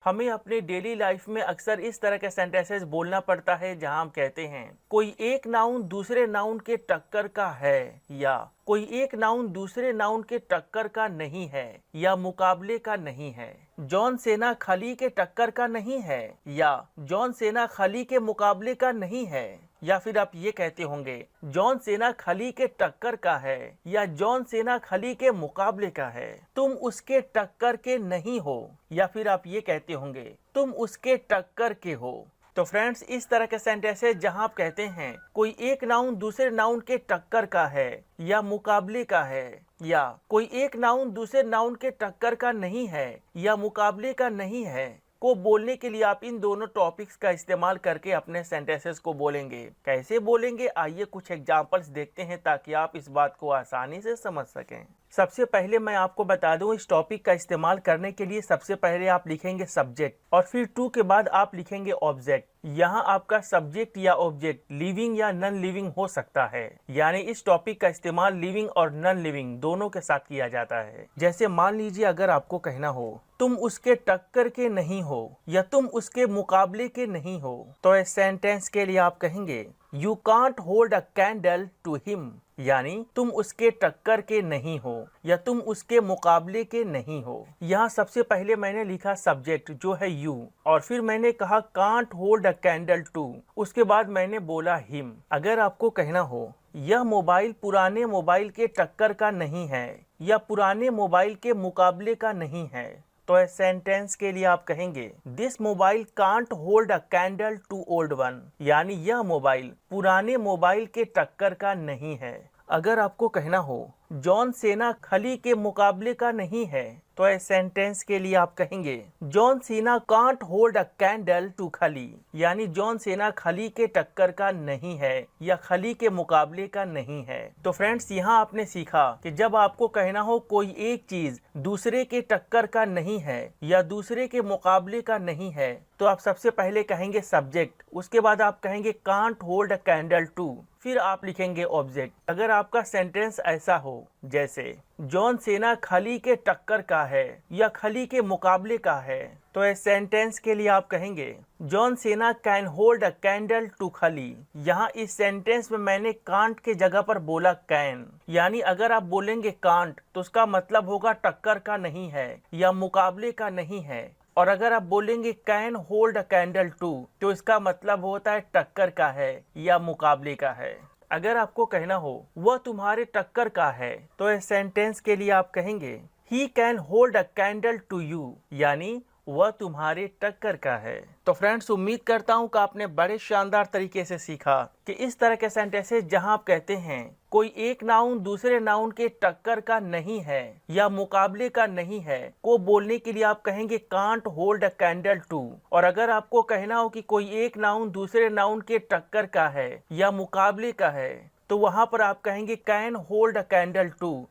हमें अपने daily life में अक्सर इस तरह के सेंटेंसेस बोलना पड़ता है जहां हम कहते हैं कोई एक नाउन दूसरे नाउन के टक्कर का है, या कोई एक नाउन दूसरे नाउन के टक्कर का नहीं है या मुकाबले का नहीं है। जॉन सेना खली के टक्कर का नहीं है, या जॉन सेना खली के मुकाबले का नहीं है। या फिर आप ये कहते होंगे जॉन सेना खली के टक्कर का है या जॉन सेना खली के मुकाबले का है। तुम उसके टक्कर के नहीं हो, या फिर आप ये कहते होंगे तुम उसके टक्कर के हो। तो फ्रेंड्स, इस तरह के सेंटेंस है जहां आप कहते हैं कोई एक नाउन दूसरे नाउन के टक्कर का है या मुकाबले का है, या कोई एक नाउन दूसरे नाउन के टक्कर का नहीं है या मुकाबले का नहीं है को बोलने के लिए आप इन दोनों टॉपिक्स का इस्तेमाल करके अपने सेंटेंसेस को बोलेंगे। कैसे बोलेंगे, आइए कुछ एग्जांपल्स देखते हैं ताकि आप इस बात को आसानी से समझ सकें। सबसे पहले मैं आपको बता दूं, इस टॉपिक का इस्तेमाल करने के लिए सबसे पहले आप लिखेंगे सब्जेक्ट और फिर टू के बाद आप लिखेंगे ऑब्जेक्ट। यहाँ आपका सब्जेक्ट या ऑब्जेक्ट लिविंग या नॉन लिविंग हो सकता है, यानी इस टॉपिक का इस्तेमाल लिविंग और नॉन लिविंग दोनों के साथ किया जाता है। जैसे मान लीजिए अगर आपको कहना हो तुम उसके टक्कर के नहीं हो या तुम उसके मुकाबले के नहीं हो, तो इस सेंटेंस के लिए आप कहेंगे you can't hold a candle to him, यानी तुम उसके टक्कर के नहीं हो या तुम उसके मुकाबले के नहीं हो। यहाँ सबसे पहले मैंने लिखा सब्जेक्ट जो है यू, और फिर मैंने कहा can't hold a candle to, उसके बाद मैंने बोला हिम। अगर आपको कहना हो यह मोबाइल पुराने मोबाइल के टक्कर का नहीं है या पुराने मोबाइल के मुकाबले का नहीं है, तो इस सेंटेंस के लिए आप कहेंगे this mobile can't hold a candle to old one, यानी यह मोबाइल पुराने मोबाइल के टक्कर का नहीं है। अगर आपको कहना हो जॉन सेना खली के मुकाबले का नहीं है, तो इस सेंटेंस के लिए आप कहेंगे John Cena can't hold a candle to Khali, यानी जॉन सेना खली के टक्कर का नहीं है या खली के मुकाबले का नहीं है। तो फ्रेंड्स, यहाँ आपने सीखा कि जब आपको कहना हो कोई एक चीज दूसरे के टक्कर का नहीं है या दूसरे के मुकाबले का नहीं है, तो आप सबसे पहले कहेंगे सब्जेक्ट, उसके बाद आप कहेंगे can't hold a candle to, फिर आप लिखेंगे ऑब्जेक्ट। अगर आपका सेंटेंस ऐसा हो जैसे जॉन सेना खली के टक्कर का है या खली के मुकाबले का है, तो इस सेंटेंस के लिए आप कहेंगे John Cena can hold a candle to Khali. यहाँ इस सेंटेंस में मैंने कांट के जगह पर बोला कैन, यानी अगर आप बोलेंगे कांट तो उसका मतलब होगा टक्कर का नहीं है या मुकाबले का नहीं है, और अगर आप बोलेंगे can hold a candle to तो इसका मतलब होता है टक्कर का है या मुकाबले का है। अगर आपको कहना हो वह तुम्हारे टक्कर का है, तो इस सेंटेंस के लिए आप कहेंगे he can hold a candle to you, यानी वह तुम्हारे टक्कर का है। तो फ्रेंड्स, उम्मीद करता हूँ कि आपने बड़े शानदार तरीके से सीखा कि इस तरह के सेंटेंसेस जहाँ आप कहते हैं कोई एक नाउन दूसरे नाउन के टक्कर का नहीं है या मुकाबले का नहीं है को बोलने के लिए आप कहेंगे can't hold a candle to, और अगर आपको कहना हो कि कोई एक नाउन दूसरे नाउन के टक्कर का है या मुकाबले का है, तो वहां पर आप कहेंगे can hold a candle to,